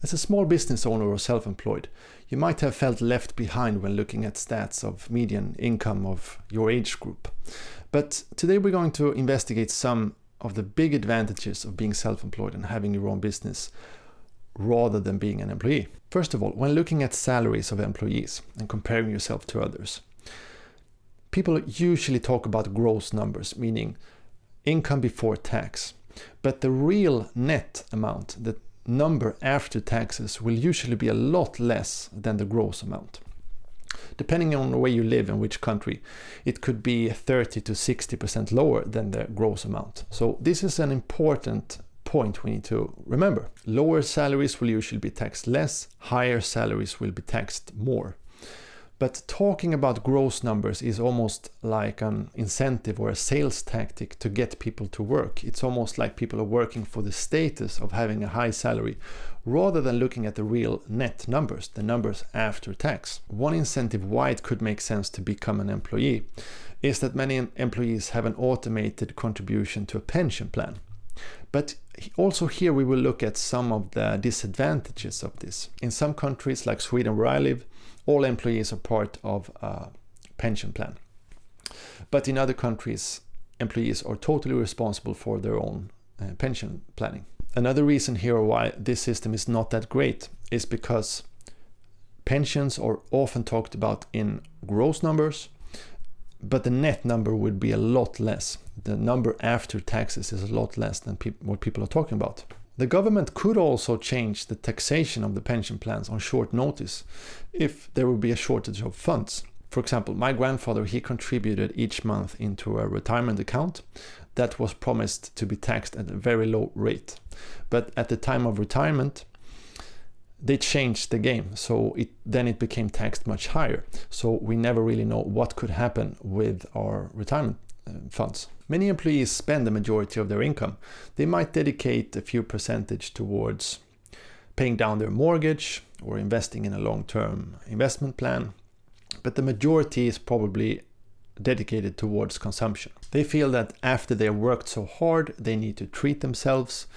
As a small business owner or self-employed, you might have felt left behind when looking at stats of median income of your age group. But today we're going to investigate some of the big advantages of being self-employed and having your own business rather than being an employee. First of all, when looking at salaries of employees and comparing yourself to others, people usually talk about gross numbers, meaning income before tax. But the real net amount, the number after taxes, will usually be a lot less than the gross amount. Depending on where you live and which country, it could be 30 to 60% lower than the gross amount. So this is an important point we need to remember. Lower salaries will usually be taxed less, higher salaries will be taxed more. But talking about gross numbers is almost like an incentive or a sales tactic to get people to work. It's almost like people are working for the status of having a high salary rather than looking at the real net numbers, the numbers after tax. One incentive why it could make sense to become an employee is that many employees have an automated contribution to a pension plan. But also here we will look at some of the disadvantages of this. In some countries like Sweden where I live, all employees are part of a pension plan. But in other countries, employees are totally responsible for their own pension planning. Another reason here why this system is not that great is because pensions are often talked about in gross numbers, but the net number would be a lot less. The number after taxes is a lot less than what people are talking about. The government could also change the taxation of the pension plans on short notice if there would be a shortage of funds. For example, my grandfather, he contributed each month into a retirement account that was promised to be taxed at a very low rate. But at the time of retirement, they changed the game, so it became taxed much higher. So we never really know what could happen with our retirement funds. Many employees spend the majority of their income. They might dedicate a few percentage towards paying down their mortgage or investing in a long-term investment plan, but the majority is probably dedicated towards consumption. They feel that after they have worked so hard, they need to treat themselves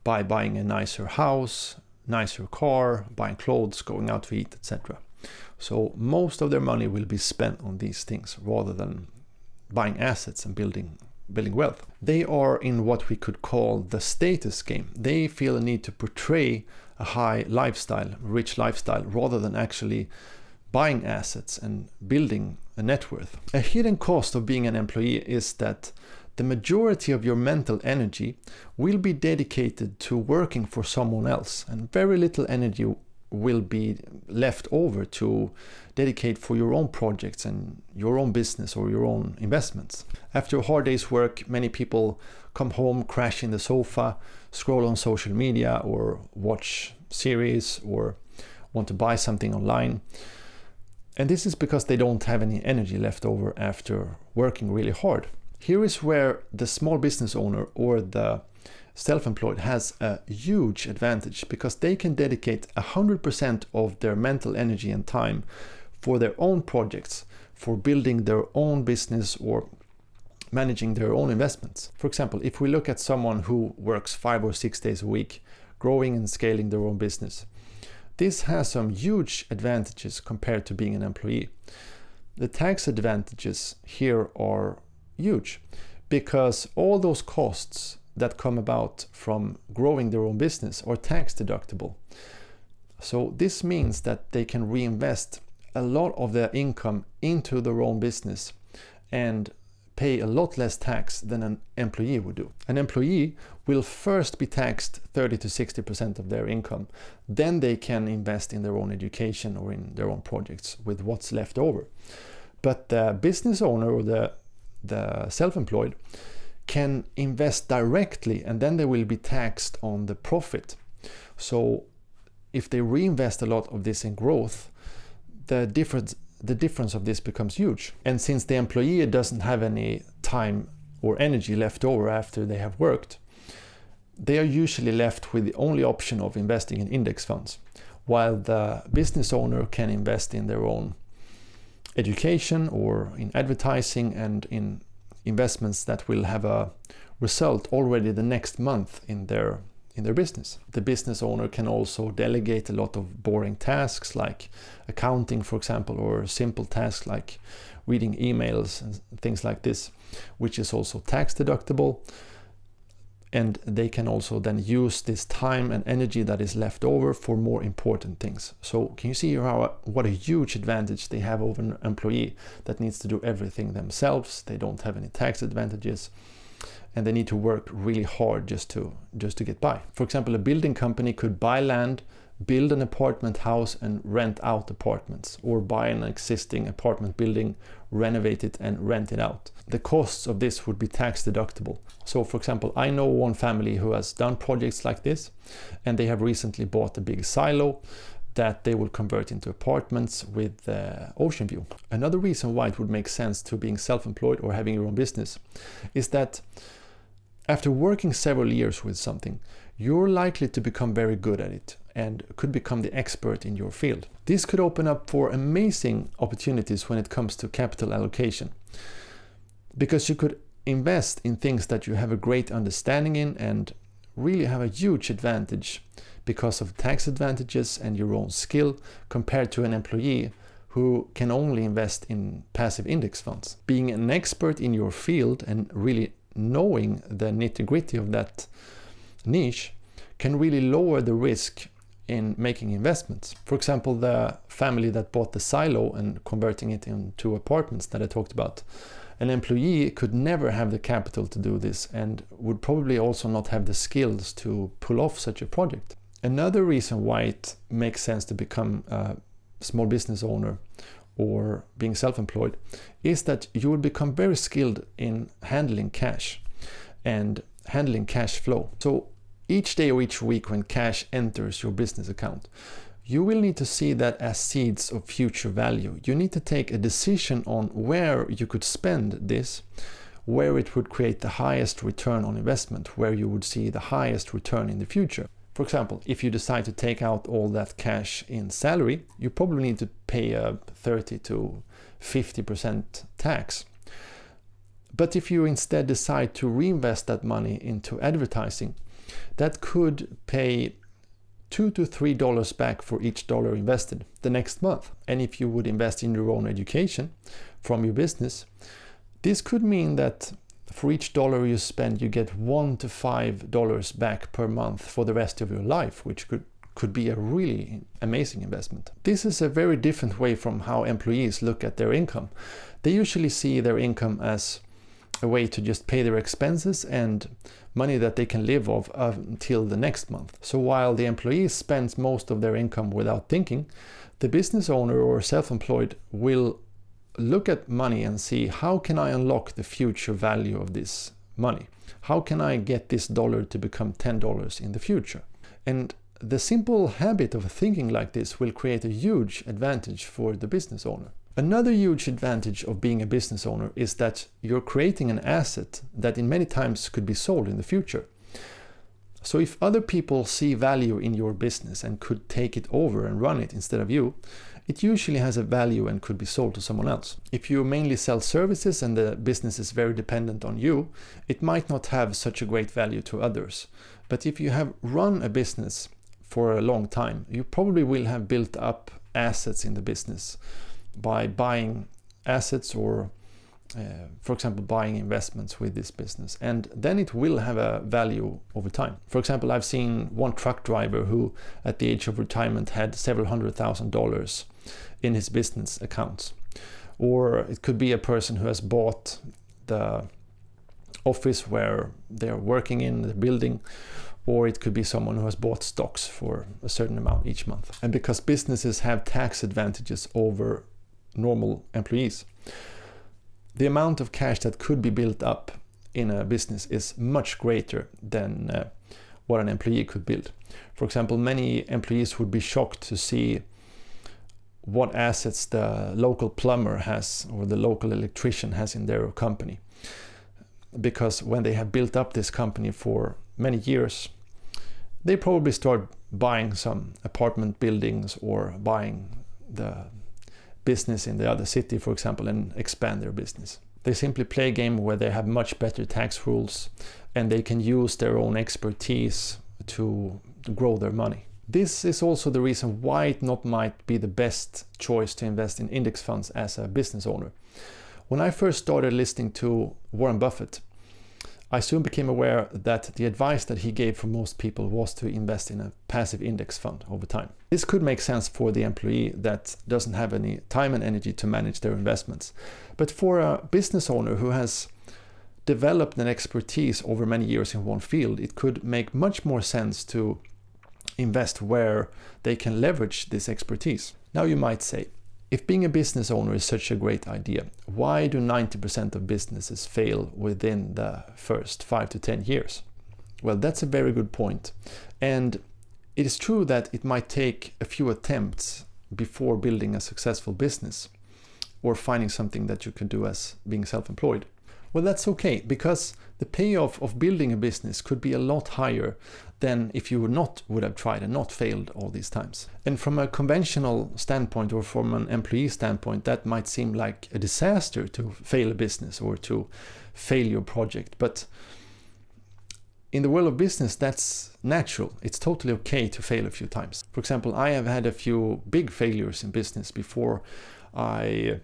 by buying a nicer house, nicer car, buying clothes, going out to eat, etc. So most of their money will be spent on these things rather than buying assets and building wealth. They are in what we could call the status game. They feel a need to portray a high lifestyle, rich lifestyle, rather than actually buying assets and building a net worth. A hidden cost of being an employee is that the majority of your mental energy will be dedicated to working for someone else, and very little energy will be left over to dedicate for your own projects and your own business or your own investments. After a hard day's work, many people come home, crash in the sofa, scroll on social media or watch series or want to buy something online. And this is because they don't have any energy left over after working really hard. Here is where the small business owner or the self-employed has a huge advantage, because they can dedicate 100% of their mental energy and time for their own projects, for building their own business or managing their own investments. For example, if we look at someone who works 5 or 6 days a week, growing and scaling their own business, this has some huge advantages compared to being an employee. The tax advantages here are huge, because all those costs that come about from growing their own business are tax deductible. So this means that they can reinvest a lot of their income into their own business and pay a lot less tax than an employee would do. An employee will first be taxed 30 to 60% of their income. Then they can invest in their own education or in their own projects with what's left over. But the business owner or the self-employed can invest directly, and then they will be taxed on the profit. So if they reinvest a lot of this in growth, the difference of this becomes huge. And since the employee doesn't have any time or energy left over after they have worked, they are usually left with the only option of investing in index funds, while the business owner can invest in their own education or in advertising and in investments that will have a result already the next month in their in their business. The business owner can also delegate a lot of boring tasks like accounting, for example, or simple tasks like reading emails and things like this, which is also tax deductible. And they can also then use this time and energy that is left over for more important things. So can you see what a huge advantage they have over an employee that needs to do everything themselves? They don't have any tax advantages, and they need to work really hard just to get by. For example, a building company could buy land, build an apartment house and rent out apartments, or buy an existing apartment building, renovate it and rent it out. The costs of this would be tax deductible. So for example, I know one family who has done projects like this, and they have recently bought a big silo that they will convert into apartments with ocean view. Another reason why it would make sense to being self-employed or having your own business is that after working several years with something, you're likely to become very good at it and could become the expert in your field. This could open up for amazing opportunities when it comes to capital allocation, because you could invest in things that you have a great understanding in and really have a huge advantage because of tax advantages and your own skill compared to an employee who can only invest in passive index funds. Being an expert in your field and really knowing the nitty-gritty of that niche can really lower the risk in making investments. For example, the family that bought the silo and converting it into apartments that I talked about, an employee could never have the capital to do this and would probably also not have the skills to pull off such a project. Another reason why it makes sense to become a small business owner or being self-employed is that you will become very skilled in handling cash and handling cash flow. So each day or each week when cash enters your business account, you will need to see that as seeds of future value. You need to take a decision on where you could spend this, where it would create the highest return on investment, where you would see the highest return in the future. For example, if you decide to take out all that cash in salary, you probably need to pay a 30 to 50% tax. But if you instead decide to reinvest that money into advertising, that could pay $2 to $3 back for each dollar invested the next month. And if you would invest in your own education from your business, this could mean that for each dollar you spend, you get $1 to $5 back per month for the rest of your life, which could be a really amazing investment. This is a very different way from how employees look at their income. They usually see their income as a way to just pay their expenses and money that they can live off until the next month. So while the employee spends most of their income without thinking, the business owner or self-employed will look at money and see, how can I unlock the future value of this money? How can I get this dollar to become $10 in the future? And the simple habit of thinking like this will create a huge advantage for the business owner. Another huge advantage of being a business owner is that you're creating an asset that in many times could be sold in the future. So if other people see value in your business and could take it over and run it instead of you, it usually has a value and could be sold to someone else. If you mainly sell services and the business is very dependent on you, it might not have such a great value to others. But if you have run a business for a long time, you probably will have built up assets in the business by buying assets or for example, buying investments with this business, and then it will have a value over time. For example, I've seen one truck driver who at the age of retirement had several $100,000 in his business accounts. Or it could be a person who has bought the office where they're working in the building, or it could be someone who has bought stocks for a certain amount each month. And because businesses have tax advantages over normal employees, the amount of cash that could be built up in a business is much greater than what an employee could build. For example, many employees would be shocked to see what assets the local plumber has or the local electrician has in their company. Because when they have built up this company for many years, they probably start buying some apartment buildings or buying the business in the other city, for example, and expand their business. They simply play a game where they have much better tax rules and they can use their own expertise to grow their money. This is also the reason why it not might be the best choice to invest in index funds as a business owner. When I first started listening to Warren Buffett, I soon became aware that the advice that he gave for most people was to invest in a passive index fund over time. This could make sense for the employee that doesn't have any time and energy to manage their investments. But for a business owner who has developed an expertise over many years in one field, it could make much more sense to invest where they can leverage this expertise. Now you might say, if being a business owner is such a great idea, why do 90% of businesses fail within the first 5 to 10 years? Well, that's a very good point. And it is true that it might take a few attempts before building a successful business or finding something that you can do as being self-employed. Well, that's okay, because the payoff of building a business could be a lot higher than if you would have tried and not failed all these times. And from a conventional standpoint or from an employee standpoint, that might seem like a disaster to fail a business or to fail your project. But in the world of business, that's natural. It's totally okay to fail a few times. For example, I have had a few big failures in business before I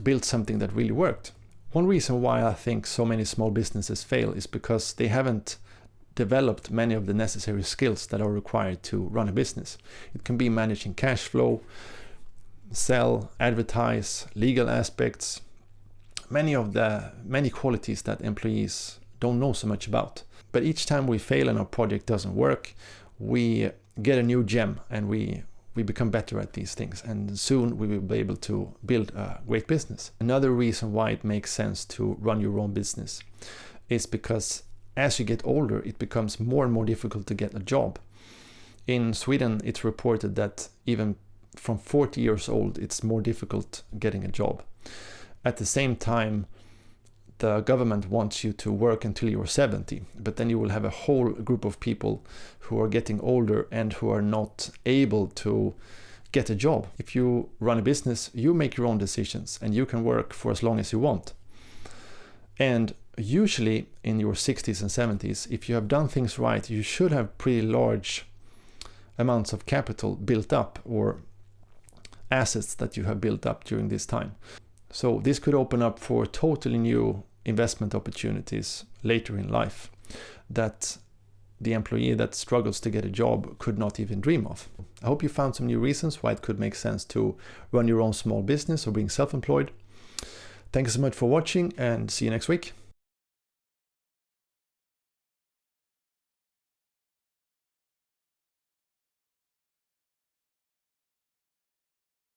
built something that really worked. One reason why I think so many small businesses fail is because they haven't developed many of the necessary skills that are required to run a business. It can be managing cash flow, sell, advertise, legal aspects, many qualities that employees don't know so much about. But each time we fail and our project doesn't work, we get a new gem and we become better at these things, and soon we will be able to build a great business. Another reason why it makes sense to run your own business is because as you get older, it becomes more and more difficult to get a job. In Sweden, it's reported that even from 40 years old, it's more difficult getting a job. At the same time, the government wants you to work until you're 70, but then you will have a whole group of people who are getting older and who are not able to get a job. If you run a business, you make your own decisions and you can work for as long as you want. And usually in your 60s and 70s, if you have done things right, you should have pretty large amounts of capital built up or assets that you have built up during this time. So this could open up for totally new investment opportunities later in life that the employee that struggles to get a job could not even dream of. I hope you found some new reasons why it could make sense to run your own small business or being self-employed. Thank you so much for watching, and see you next week.